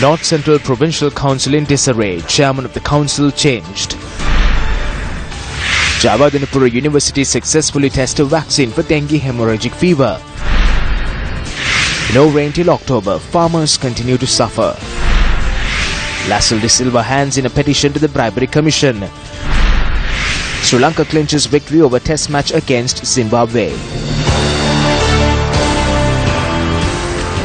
North Central Provincial Council in disarray. Chairman of the council changed. Jawadinapura University successfully tested vaccine for dengue hemorrhagic fever. No rain till October. Farmers continue to suffer. Lassell De Silva hands in a petition to the Bribery Commission. Sri Lanka clinches victory over Test match against Zimbabwe.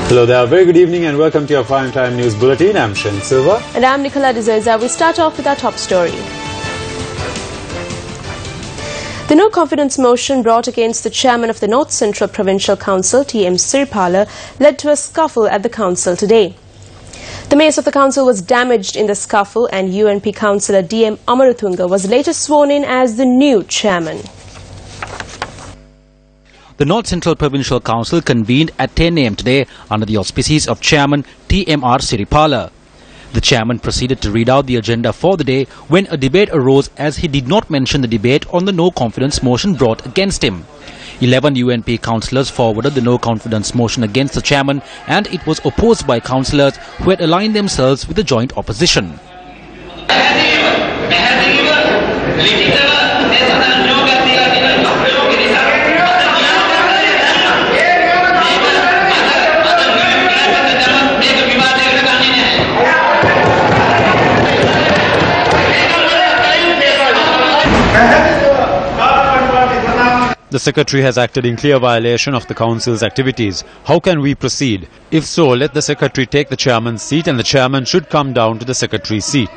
Hello there, very good evening and welcome to your Prime Time News Bulletin. I'm Shen Silva. And I'm Nicola D'Souza. We start off with our top story. The no-confidence motion brought against the chairman of the North Central Provincial Council, T.M. Siripala, led to a scuffle at the council today. The mace of the council was damaged in the scuffle and UNP councillor D.M. Amarathunga was later sworn in as the new chairman. The North Central Provincial Council convened at 10 a.m. today under the auspices of Chairman T.M.R. Siripala. The chairman proceeded to read out the agenda for the day when a debate arose as he did not mention the debate on the no-confidence motion brought against him. 11 UNP councillors forwarded the no-confidence motion against the chairman and it was opposed by councillors who had aligned themselves with the joint opposition. The Secretary has acted in clear violation of the Council's activities. How can we proceed? If so, let the Secretary take the Chairman's seat and the Chairman should come down to the Secretary's seat.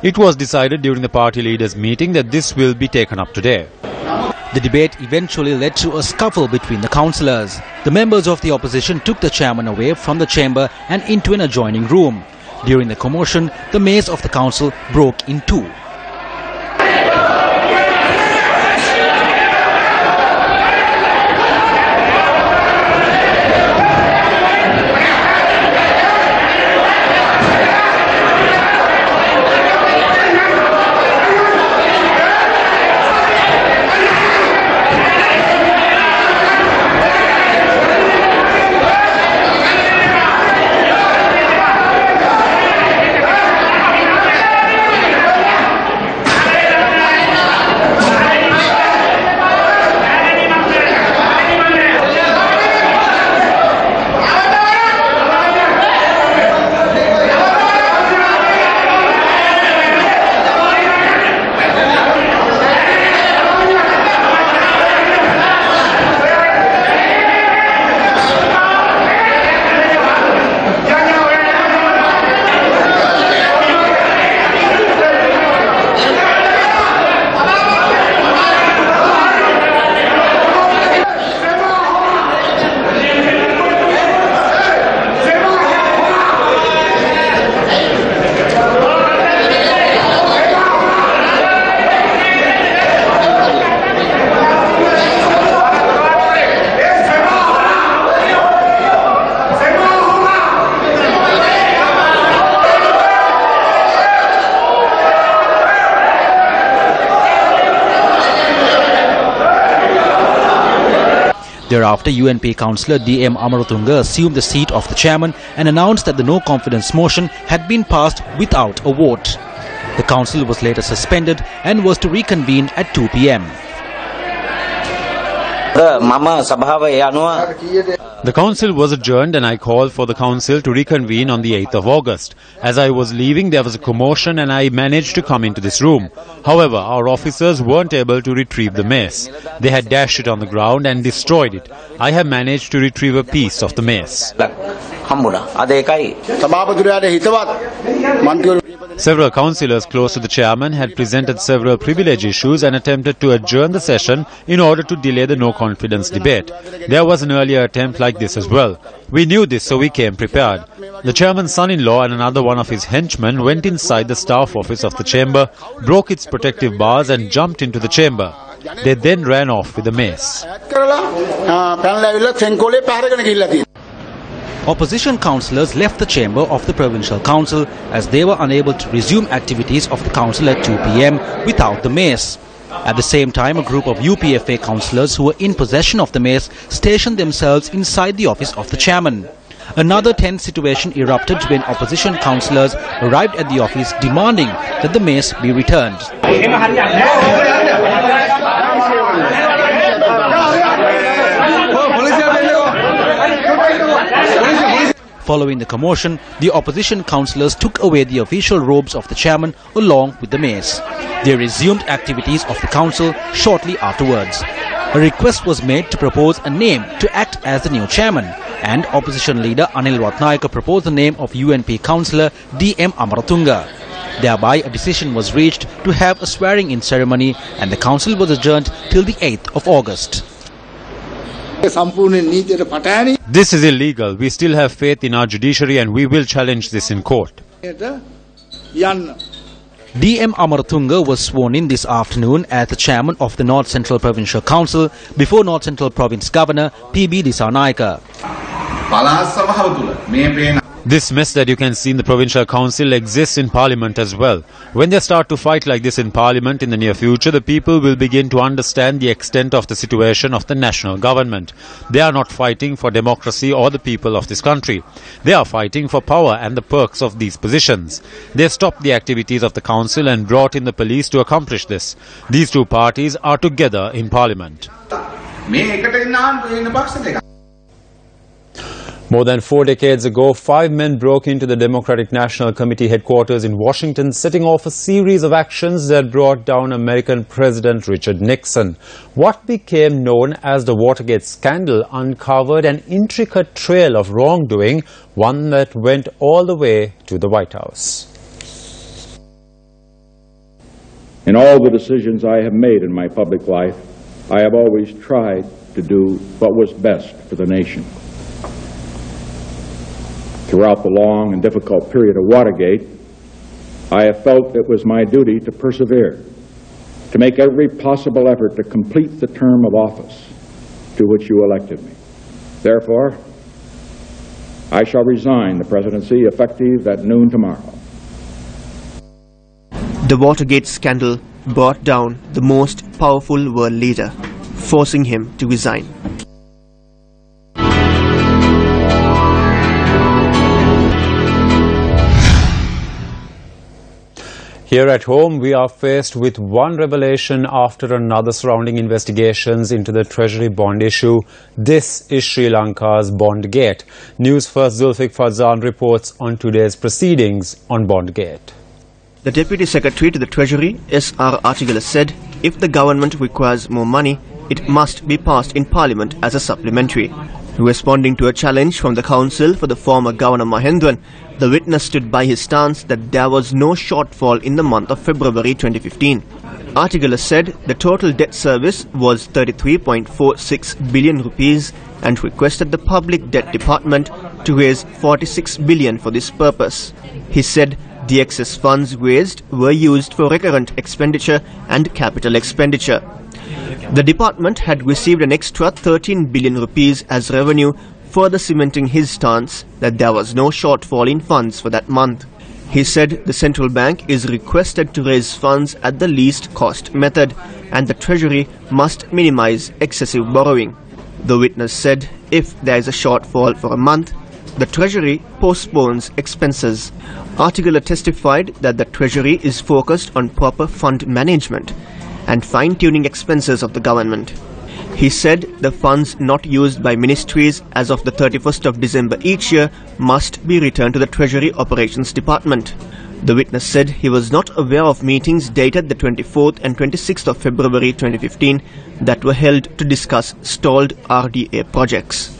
It was decided during the party leaders' meeting that this will be taken up today. The debate eventually led to a scuffle between the councillors. The members of the opposition took the chairman away from the chamber and into an adjoining room. During the commotion, the mace of the council broke in two. Thereafter, UNP councillor D.M. Amarathunga assumed the seat of the chairman and announced that the no-confidence motion had been passed without a vote. The council was later suspended and was to reconvene at 2 p.m. The council was adjourned and I called for the council to reconvene on the 8th of August. As I was leaving, there was a commotion and I managed to come into this room. However, our officers weren't able to retrieve the mace. They had dashed it on the ground and destroyed it. I have managed to retrieve a piece of the mace. Several councillors close to the chairman had presented several privilege issues and attempted to adjourn the session in order to delay the no-confidence debate. There was an earlier attempt like this as well. We knew this, so we came prepared. The chairman's son-in-law and another one of his henchmen went inside the staff office of the chamber, broke its protective bars and jumped into the chamber. They then ran off with a mace. Opposition councillors left the chamber of the Provincial Council as they were unable to resume activities of the council at 2 p.m. without the mace. At the same time, a group of UPFA councillors who were in possession of the mace stationed themselves inside the office of the chairman. Another tense situation erupted when opposition councillors arrived at the office demanding that the mace be returned. Following the commotion, the opposition councillors took away the official robes of the chairman along with the mace. They resumed activities of the council shortly afterwards. A request was made to propose a name to act as the new chairman, and opposition leader Anil Ratnayaka proposed the name of UNP councillor D.M. Amaratunga. Thereby, a decision was reached to have a swearing-in ceremony, and the council was adjourned till the 8th of August. This is illegal. We still have faith in our judiciary and we will challenge this in court. D.M. Amaratunga was sworn in this afternoon as the chairman of the North Central Provincial Council before North Central Province Governor P.B. Dissanayaka. This mess that you can see in the Provincial Council exists in Parliament as well. When they start to fight like this in Parliament in the near future, the people will begin to understand the extent of the situation of the national government. They are not fighting for democracy or the people of this country. They are fighting for power and the perks of these positions. They stopped the activities of the council and brought in the police to accomplish this. These two parties are together in Parliament. More than 4 decades ago, 5 men broke into the Democratic National Committee headquarters in Washington, setting off a series of actions that brought down American President Richard Nixon. What became known as the Watergate Scandal uncovered an intricate trail of wrongdoing, one that went all the way to the White House. In all the decisions I have made in my public life, I have always tried to do what was best for the nation. Throughout the long and difficult period of Watergate, I have felt it was my duty to persevere, to make every possible effort to complete the term of office to which you elected me. Therefore, I shall resign the presidency effective at noon tomorrow. The Watergate scandal brought down the most powerful world leader, forcing him to resign. Here at home, we are faced with one revelation after another surrounding investigations into the Treasury bond issue. This is Sri Lanka's Bondgate. Newsfirst.lk Fazan reports on today's proceedings on Bondgate. The Deputy Secretary to the Treasury, S.R. Artigala, said if the government requires more money, it must be passed in Parliament as a supplementary. Responding to a challenge from the Council for the former Governor Mahendran, the witness stood by his stance that there was no shortfall in the month of February 2015. Artigala said the total debt service was 33.46 billion rupees and requested the Public Debt Department to raise 46 billion for this purpose. He said the excess funds raised were used for recurrent expenditure and capital expenditure. The department had received an extra 13 billion rupees as revenue, further cementing his stance that there was no shortfall in funds for that month. He said the central bank is requested to raise funds at the least cost method and the Treasury must minimize excessive borrowing. The witness said if there is a shortfall for a month, the Treasury postpones expenses. Artigala testified that the Treasury is focused on proper fund management and fine-tuning expenses of the government. He said the funds not used by ministries as of the 31st of December each year must be returned to the Treasury Operations Department. The witness said he was not aware of meetings dated the 24th and 26th of February 2015 that were held to discuss stalled RDA projects.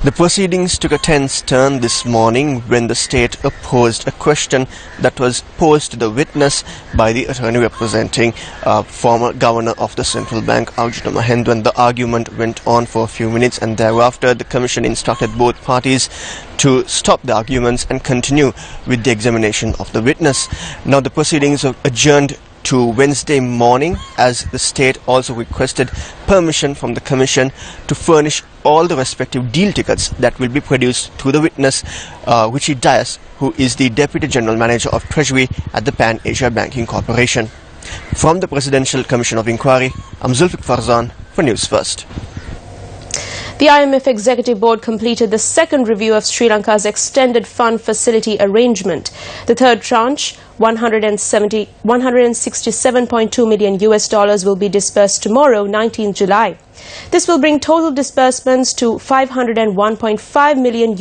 The proceedings took a tense turn this morning when the state opposed a question that was posed to the witness by the attorney representing former governor of the central bank, Arjuna Mahendran. The argument went on for a few minutes and thereafter the commission instructed both parties to stop the arguments and continue with the examination of the witness. Now the proceedings are adjourned to Wednesday morning, as the state also requested permission from the Commission to furnish all the respective deal tickets that will be produced to the witness, Richie Dias, who is the Deputy General Manager of Treasury at the Pan Asia Banking Corporation. From the Presidential Commission of Inquiry, I'm Zulfiq Farzan for News First. The IMF Executive Board completed the second review of Sri Lanka's extended fund facility arrangement. The third tranche, $167.2 million will be disbursed tomorrow, 19 July. This will bring total disbursements to $501.5 million.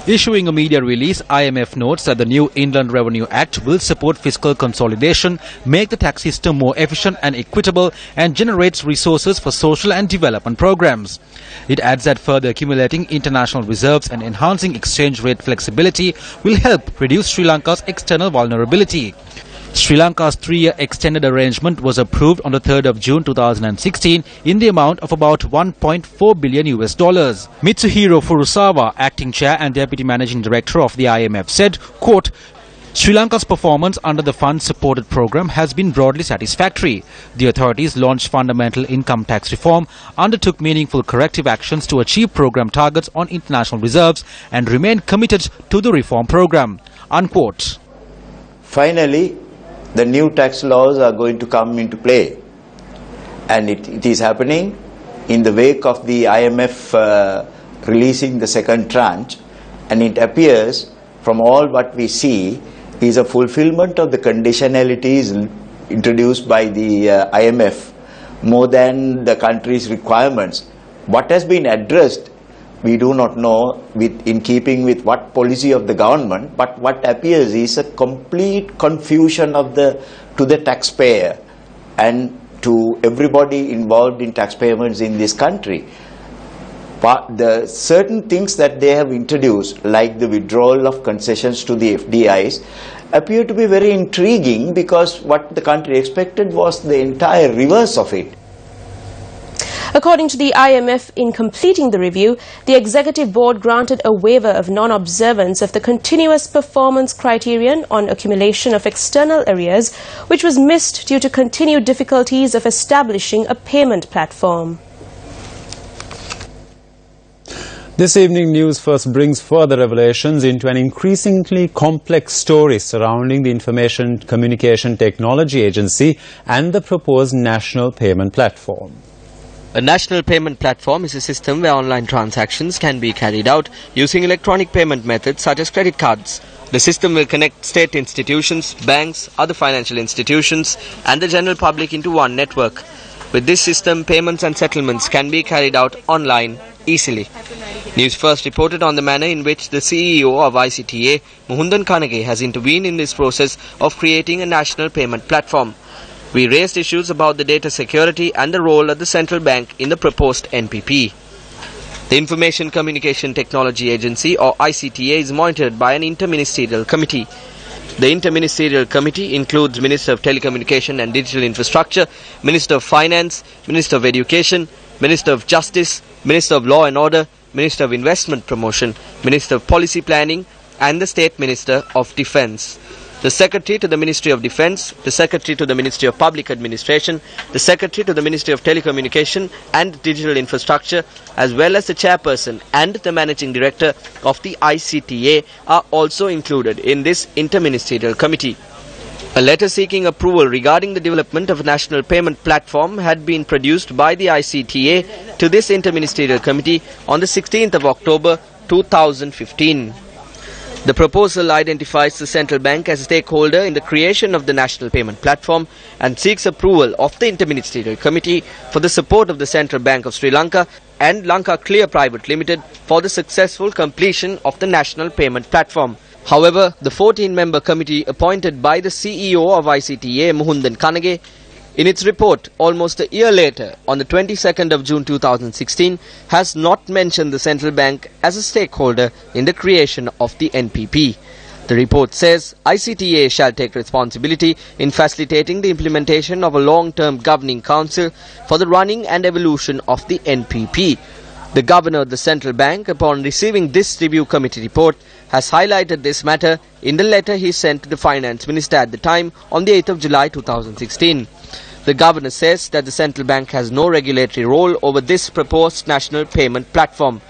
Issuing a media release, IMF notes that the new Inland Revenue Act will support fiscal consolidation, make the tax system more efficient and equitable, and generates resources for social and development programs. It adds that further accumulating international reserves and enhancing exchange rate flexibility will help reduce Sri Lanka's external vulnerability. Sri Lanka's 3-year extended arrangement was approved on the 3rd of June 2016 in the amount of about $1.4 billion. Mitsuhiro Furusawa, acting chair and deputy managing director of the IMF, said, quote, Sri Lanka's performance under the fund-supported program has been broadly satisfactory. The authorities launched fundamental income tax reform, undertook meaningful corrective actions to achieve program targets on international reserves, and remain committed to the reform program. Unquote. Finally, the new tax laws are going to come into play, and it is happening in the wake of the IMF releasing the second tranche, and it appears from all what we see is a fulfillment of the conditionalities introduced by the IMF more than the country's requirements. What has been addressed, we do not know in keeping with what policy of the government, but what appears is a complete confusion to the taxpayer and to everybody involved in tax payments in this country. But the certain things that they have introduced, like the withdrawal of concessions to the FDIs, appear to be very intriguing, because what the country expected was the entire reverse of it. According to the IMF, in completing the review, the Executive Board granted a waiver of non-observance of the continuous performance criterion on accumulation of external arrears, which was missed due to continued difficulties of establishing a payment platform. This evening, News First brings further revelations into an increasingly complex story surrounding the Information Communication Technology Agency and the proposed national payment platform. A national payment platform is a system where online transactions can be carried out using electronic payment methods such as credit cards. The system will connect state institutions, banks, other financial institutions and the general public into one network. With this system, payments and settlements can be carried out online easily. News First reported on the manner in which the CEO of ICTA, Muhundan Kanage, has intervened in this process of creating a national payment platform. We raised issues about the data security and the role of the central bank in the proposed NPP. The Information Communication Technology Agency, or ICTA, is monitored by an interministerial committee. The interministerial committee includes Minister of Telecommunication and Digital Infrastructure, Minister of Finance, Minister of Education, Minister of Justice, Minister of Law and Order, Minister of Investment Promotion, Minister of Policy Planning, and the State Minister of Defence. The Secretary to the Ministry of Defence, the Secretary to the Ministry of Public Administration, the Secretary to the Ministry of Telecommunication and Digital Infrastructure, as well as the Chairperson and the Managing Director of the ICTA are also included in this interministerial committee. A letter seeking approval regarding the development of a national payment platform had been produced by the ICTA to this interministerial committee on the 16th of October 2015. The proposal identifies the central bank as a stakeholder in the creation of the national payment platform and seeks approval of the interministerial committee for the support of the Central Bank of Sri Lanka and Lanka Clear Private Limited for the successful completion of the national payment platform. However, the 14-member committee appointed by the CEO of ICTA, Muhundan Kanage, in its report almost a year later, on the 22nd of June 2016, has not mentioned the central bank as a stakeholder in the creation of the NPP. The report says ICTA shall take responsibility in facilitating the implementation of a long-term governing council for the running and evolution of the NPP. The governor of the central bank, upon receiving this review committee report, has highlighted this matter in the letter he sent to the Finance Minister at the time on the 8th of July 2016. The Governor says that the Central Bank has no regulatory role over this proposed national payment platform.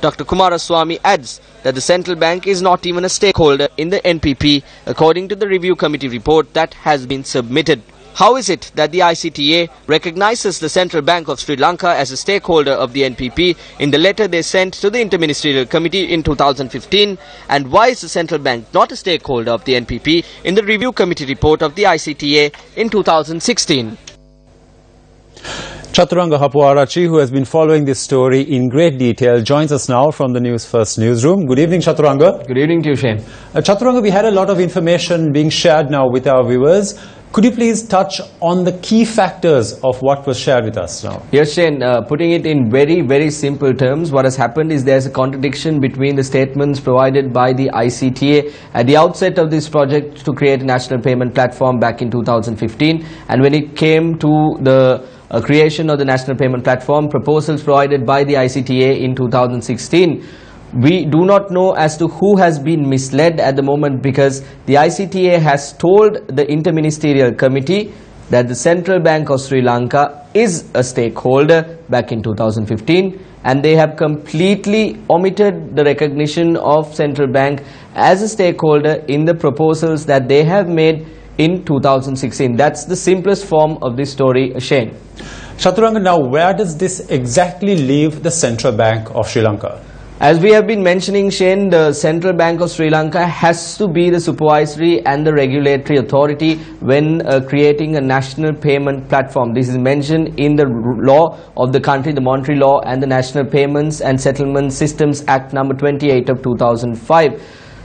Dr. Kumaraswamy adds that the Central Bank is not even a stakeholder in the NPP, according to the review committee report that has been submitted. How is it that the ICTA recognizes the Central Bank of Sri Lanka as a stakeholder of the NPP in the letter they sent to the Interministerial Committee in 2015? And why is the Central Bank not a stakeholder of the NPP in the review committee report of the ICTA in 2016? Chaturanga Huarache, who has been following this story in great detail, joins us now from the News First newsroom. Good evening, Chaturanga. Good evening to you, Shane. Chaturanga, we had a lot of information being shared now with our viewers. Could you please touch on the key factors of what was shared with us now? Yes, Shane. Putting it in very, very simple terms, what has happened is there's a contradiction between the statements provided by the ICTA at the outset of this project to create a national payment platform back in 2015. And when it came to the creation of the national payment platform, proposals provided by the ICTA in 2016, we do not know as to who has been misled at the moment, because the ICTA has told the Interministerial Committee that the Central Bank of Sri Lanka is a stakeholder back in 2015, and they have completely omitted the recognition of Central Bank as a stakeholder in the proposals that they have made in 2016. That's the simplest form of this story, Shane. Chaturanga, now where does this exactly leave the Central Bank of Sri Lanka? As we have been mentioning, Shane, the Central Bank of Sri Lanka has to be the supervisory and the regulatory authority when creating a national payment platform. This is mentioned in the law of the country, the Monetary Law and the National Payments and Settlement Systems Act number 28 of 2005.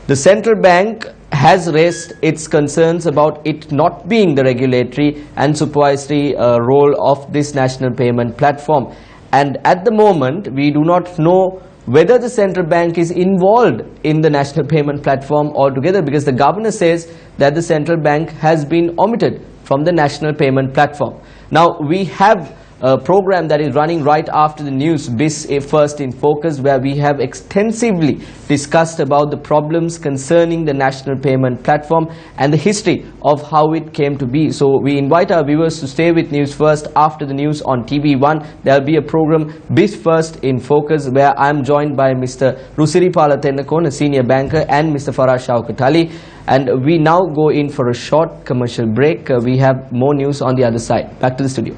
The Central Bank has raised its concerns about it not being the regulatory and supervisory role of this national payment platform. And at the moment, we do not know whether the Central Bank is involved in the national payment platform altogether, because the Governor says that the Central Bank has been omitted from the national payment platform. Now, we have a program that is running right after the news, BIS First in Focus, where we have extensively discussed about the problems concerning the national payment platform and the history of how it came to be. So we invite our viewers to stay with News First after the news on TV1. There will be a program, BIS First in Focus, where I am joined by Mr. Rusiripala Tennakon, a senior banker, and Mr. Farah Shaukat Ali. And we now go in for a short commercial break. We have more news on the other side. Back to the studio.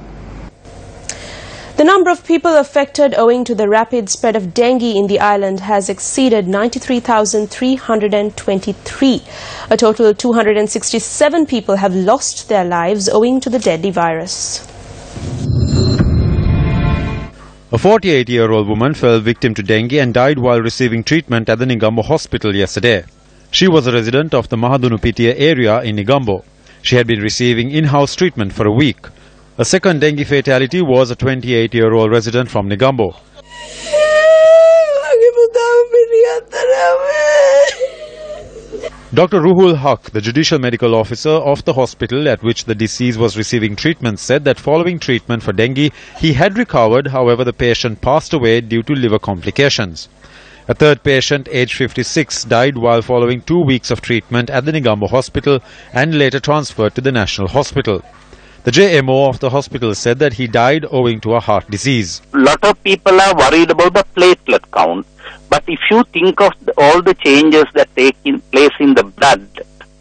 The number of people affected owing to the rapid spread of dengue in the island has exceeded 93,323. A total of 267 people have lost their lives owing to the deadly virus. A 48-year-old woman fell victim to dengue and died while receiving treatment at the Negombo hospital yesterday. She was a resident of the Mahadunupitiya area in Negombo. She had been receiving in-house treatment for a week. A second dengue fatality was a 28-year-old resident from Negombo. Dr. Ruhul Haq, the Judicial Medical Officer of the hospital at which the deceased was receiving treatment, said that following treatment for dengue, he had recovered. However, the patient passed away due to liver complications. A third patient, aged 56, died while following 2 weeks of treatment at the Negombo hospital and later transferred to the National Hospital. The JMO of the hospital said that he died owing to a heart disease. A lot of people are worried about the platelet count. But if you think of all the changes that take place in the blood,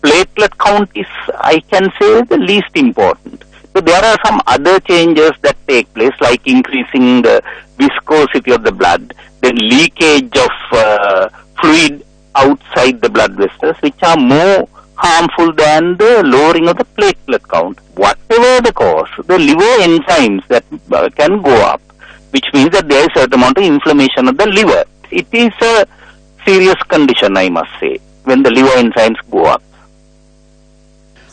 platelet count is, I can say, the least important. So there are some other changes that take place, like increasing the viscosity of the blood, then leakage of fluid outside the blood vessels, which are more harmful than the lowering of the platelet count. Whatever the cause, the liver enzymes that can go up, which means that there is a certain amount of inflammation of the liver. It is a serious condition, I must say, when the liver enzymes go up.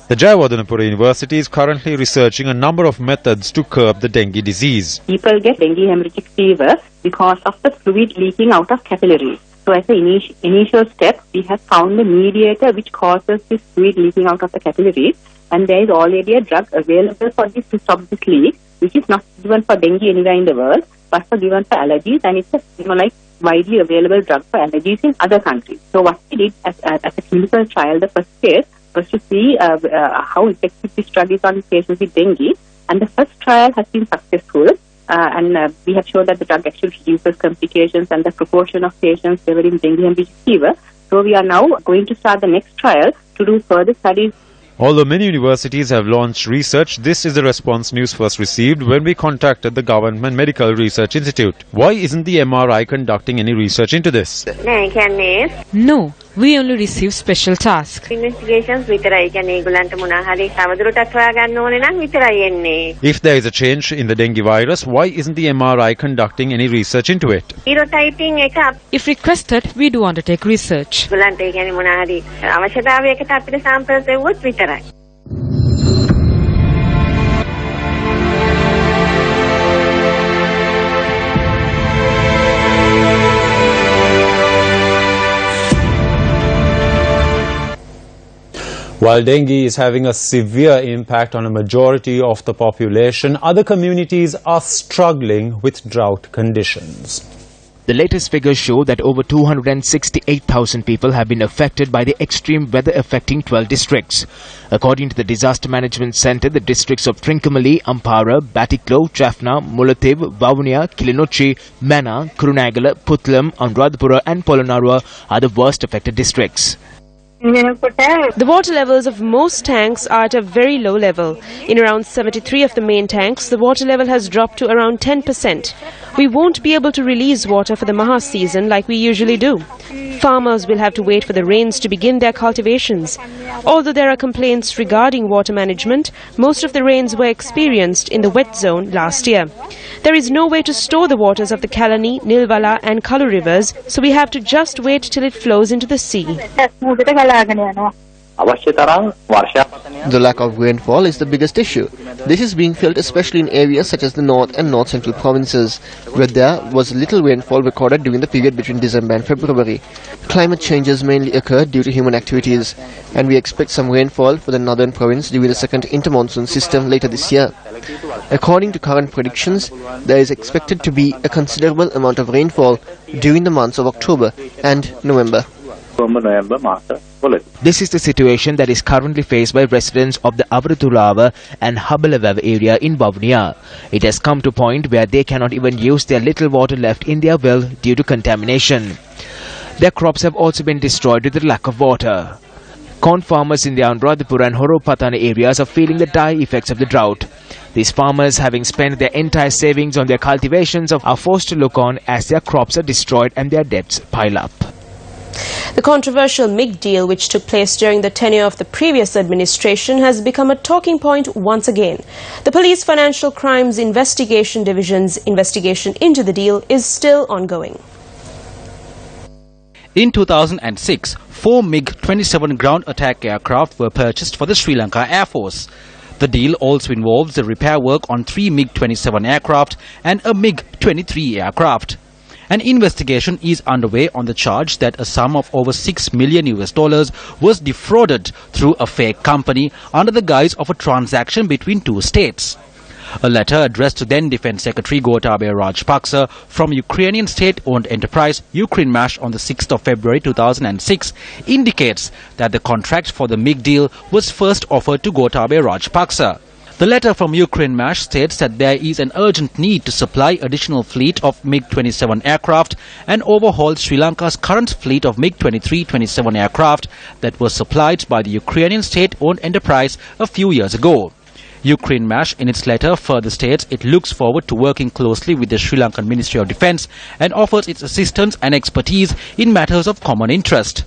The Jayawardenepura University is currently researching a number of methods to curb the dengue disease. People get dengue hemorrhagic fever because of the fluid leaking out of capillaries. So as an initial step, we have found the mediator which causes this fluid leaking out of the capillaries, and there is already a drug available for this to stop this leak, which is not given for dengue anywhere in the world, but for given for allergies, and it's a, like widely available drug for allergies in other countries. So what we did as a clinical trial, the first case, was to see how effective this drug is on patients with dengue. And the first trial has been successful. And we have shown that the drug actually reduces complications and the proportion of patients developing dengue and fever. So we are now going to start the next trial to do further studies. Although many universities have launched research, this is the response News First received when we contacted the Government Medical Research Institute. Why isn't the MRI conducting any research into this? No, we only receive special tasks. Investigations If there is a change in the dengue virus, why isn't the MRI conducting any research into it? If requested, we do undertake research. While dengue is having a severe impact on a majority of the population, other communities are struggling with drought conditions. The latest figures show that over 268,000 people have been affected by the extreme weather affecting 12 districts. According to the Disaster Management Centre, the districts of Trincomalee, Ampara, Batiklo, Jaffna, Mullaitivu, Vavuniya, Kilinochchi, Mana, Kurunegala, Puttlam, Anuradhapura and Polonnaruwa are the worst affected districts. The water levels of most tanks are at a very low level. In around 73 of the main tanks, the water level has dropped to around 10%. We won't be able to release water for the Maha season like we usually do. Farmers will have to wait for the rains to begin their cultivations. Although there are complaints regarding water management, most of the rains were experienced in the wet zone last year. There is no way to store the waters of the Kalani, Nilvala and Kalu rivers, so we have to just wait till it flows into the sea. The lack of rainfall is the biggest issue. This is being felt especially in areas such as the north and north-central provinces, where there was little rainfall recorded during the period between December and February. Climate changes mainly occur due to human activities, and we expect some rainfall for the northern province during the second intermonsoon system later this year. According to current predictions, there is expected to be a considerable amount of rainfall during the months of October and November. This is the situation that is currently faced by residents of the Avaratulawa and Habalavav area in Vavuniya. It has come to a point where they cannot even use their little water left in their well due to contamination. Their crops have also been destroyed due to the lack of water. Corn farmers in the Anuradhapura and Horopatana areas are feeling the dire effects of the drought. These farmers, having spent their entire savings on their cultivations, are forced to look on as their crops are destroyed and their debts pile up. The controversial MIG deal, which took place during the tenure of the previous administration, has become a talking point once again. The Police Financial Crimes Investigation Division's investigation into the deal is still ongoing. In 2006, 4 MiG-27 ground attack aircraft were purchased for the Sri Lanka Air Force. The deal also involves the repair work on 3 MiG-27 aircraft and a MiG-23 aircraft. An investigation is underway on the charge that a sum of over $6 million was defrauded through a fake company under the guise of a transaction between two states. A letter addressed to then Defence Secretary Gotabaya Rajapaksa from Ukrainian state-owned enterprise Ukrinmash on the 6th of February 2006 indicates that the contract for the MiG deal was first offered to Gotabaya Rajapaksa. The letter from Ukrinmash states that there is an urgent need to supply additional fleet of MiG-27 aircraft and overhaul Sri Lanka's current fleet of MiG-23-27 aircraft that was supplied by the Ukrainian state-owned enterprise a few years ago. Ukrinmash in its letter further states it looks forward to working closely with the Sri Lankan Ministry of Defence and offers its assistance and expertise in matters of common interest.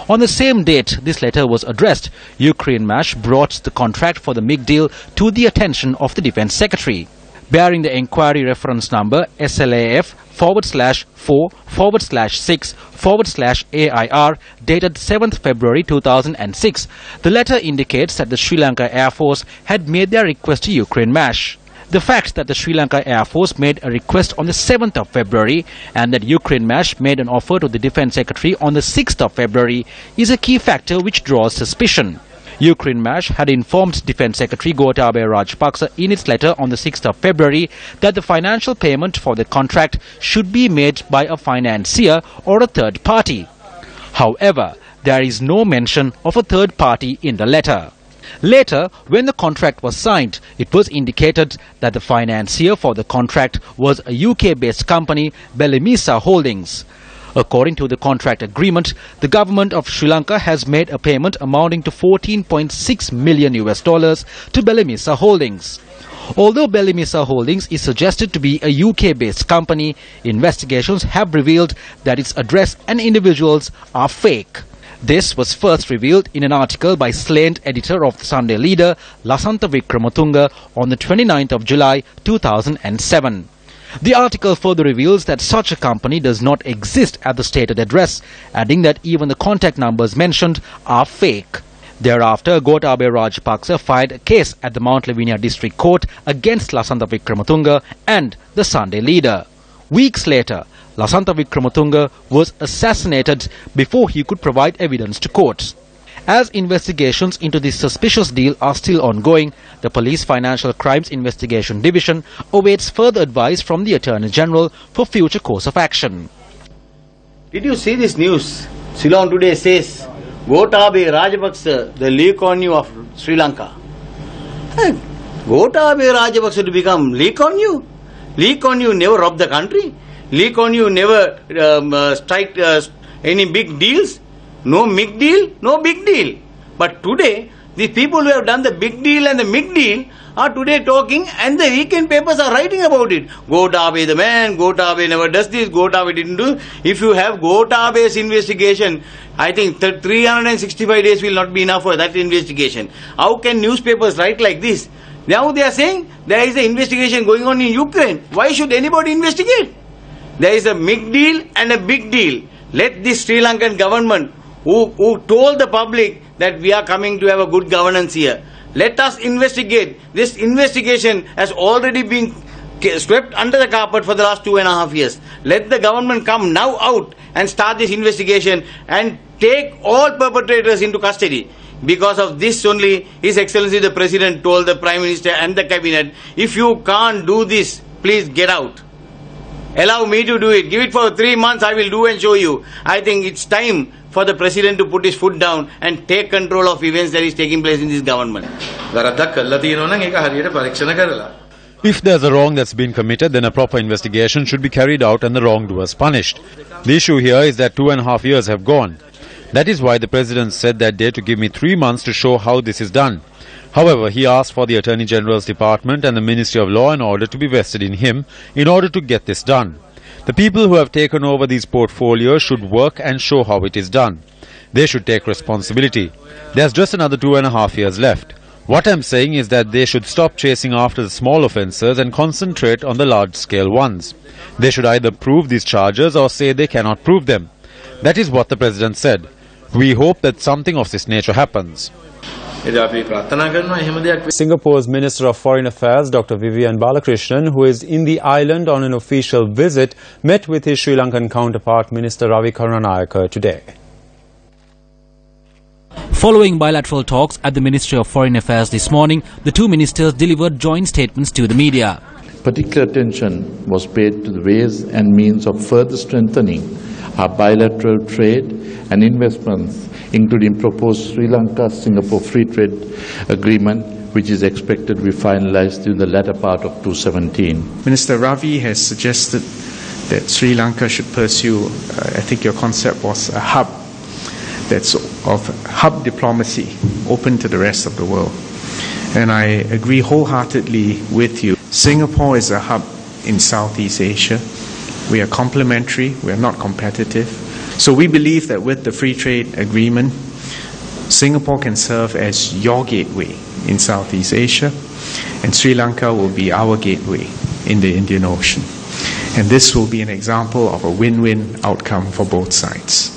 On the same date this letter was addressed, Ukrinmash brought the contract for the MiG deal to the attention of the Defence Secretary. Bearing the inquiry reference number SLAF/4/6/AIR dated 7th February 2006, the letter indicates that the Sri Lanka Air Force had made their request to Ukrinmash. The fact that the Sri Lanka Air Force made a request on the 7th of February and that Ukrinmash made an offer to the Defence Secretary on the 6th of February is a key factor which draws suspicion. Ukraine Mash had informed Defence Secretary Gotabaya Rajapaksa in its letter on the 6th of February that the financial payment for the contract should be made by a financier or a third party. However, there is no mention of a third party in the letter. Later, when the contract was signed, it was indicated that the financier for the contract was a UK-based company, Bellimisa Holdings. According to the contract agreement, the government of Sri Lanka has made a payment amounting to $14.6 million to Bellimisa Holdings. Although Bellimisa Holdings is suggested to be a UK-based company, investigations have revealed that its address and individuals are fake. This was first revealed in an article by slain editor of the Sunday Leader, Lasantha Wickrematunge, on the 29th of July 2007. The article further reveals that such a company does not exist at the stated address, adding that even the contact numbers mentioned are fake. Thereafter, Gotabaya Rajapaksa filed a case at the Mount Lavinia District Court against Lasantha Wickrematunge and the Sunday Leader. Weeks later, Lasantha Wickrematunge was assassinated before he could provide evidence to court. As investigations into this suspicious deal are still ongoing, the Police Financial Crimes Investigation Division awaits further advice from the Attorney General for future course of action. Did you see this news? Ceylon Today says, Gotabaya Rajapaksa, the Lee Kuan Yew of Sri Lanka. Gotabaya Rajapaksa to become Lee Kuan Yew? Lee Kuan Yew never robbed the country. Lee Kuan Yew never strike any big deals. No big deal, no big deal. But today, the people who have done the big deal and the big deal are today talking, and the weekend papers are writing about it. Gotabaya the man, Gotabaya never does this, Gotabaya didn't do. If you have Gotabaya's investigation, I think 365 days will not be enough for that investigation. How can newspapers write like this? Now they are saying there is an investigation going on in Ukraine. Why should anybody investigate? There is a big deal and a big deal. Let this Sri Lankan government, who told the public that we are coming to have a good governance here, let us investigate. This investigation has already been swept under the carpet for the last 2.5 years. Let the government come now out and start this investigation and take all perpetrators into custody. Because of this only, His Excellency the President told the Prime Minister and the Cabinet, if you can't do this, please get out. Allow me to do it. Give it for 3 months, I will do and show you. I think it's time for the President to put his foot down and take control of events that is taking place in this government. If there's a wrong that's been committed, then a proper investigation should be carried out and the wrongdoers punished. The issue here is that 2.5 years have gone. That is why the President said that day to give me 3 months to show how this is done. However, he asked for the Attorney General's Department and the Ministry of Law and Order to be vested in him in order to get this done. The people who have taken over these portfolios should work and show how it is done. They should take responsibility. There's just another 2.5 years left. What I'm saying is that they should stop chasing after the small offences and concentrate on the large-scale ones. They should either prove these charges or say they cannot prove them. That is what the President said. We hope that something of this nature happens. Singapore's Minister of Foreign Affairs, Dr. Vivian Balakrishnan, who is in the island on an official visit, met with his Sri Lankan counterpart, Minister Ravi Karunalayake, today. Following bilateral talks at the Ministry of Foreign Affairs this morning, the two ministers delivered joint statements to the media. Particular attention was paid to the ways and means of further strengthening our bilateral trade and investments, including proposed Sri Lanka-Singapore Free Trade Agreement, which is expected to be finalized in the latter part of 2017. Minister Ravi has suggested that Sri Lanka should pursue, I think your concept was a hub, that's of hub diplomacy, open to the rest of the world. And I agree wholeheartedly with you. Singapore is a hub in Southeast Asia. We are complementary, we are not competitive. So we believe that with the free trade agreement, Singapore can serve as your gateway in Southeast Asia, and Sri Lanka will be our gateway in the Indian Ocean. And this will be an example of a win-win outcome for both sides.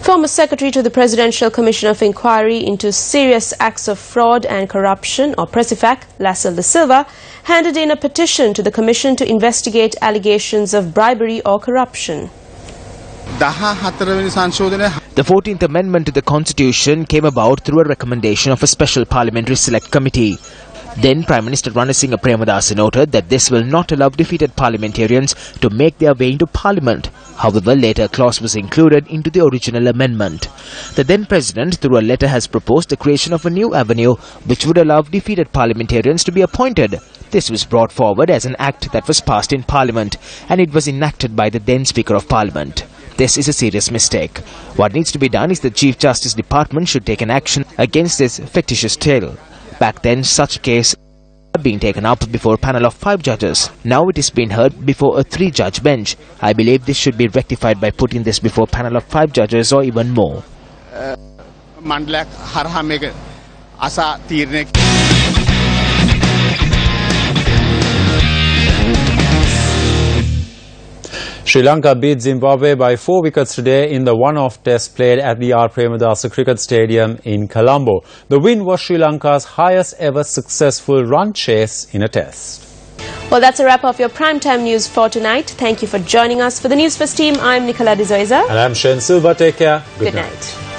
Former Secretary to the Presidential Commission of Inquiry into Serious Acts of Fraud and Corruption, or PRESIFAC, Lasel de Silva, handed in a petition to the Commission to investigate allegations of bribery or corruption. The 14th Amendment to the Constitution came about through a recommendation of a special parliamentary select committee. Then Prime Minister Ranil Singh Premadasa noted that this will not allow defeated parliamentarians to make their way into Parliament. However, later a clause was included into the original amendment. The then President, through a letter, has proposed the creation of a new avenue which would allow defeated parliamentarians to be appointed. This was brought forward as an act that was passed in Parliament, and it was enacted by the then Speaker of Parliament. This is a serious mistake. What needs to be done is the Chief Justice Department should take an action against this fictitious tale. Back then, such case had been taken up before a panel of 5 judges. Now it is being heard before a 3-judge bench. I believe this should be rectified by putting this before a panel of 5 judges or even more. Sri Lanka beat Zimbabwe by 4 wickets today in the one-off test played at the R. Premadasa Cricket Stadium in Colombo. The win was Sri Lanka's highest ever successful run chase in a test. Well, that's a wrap of your primetime news for tonight. Thank you for joining us. For the Newsfirst team, I'm Nicola De Zoiza. And I'm Shen Silva. Take care. Good night.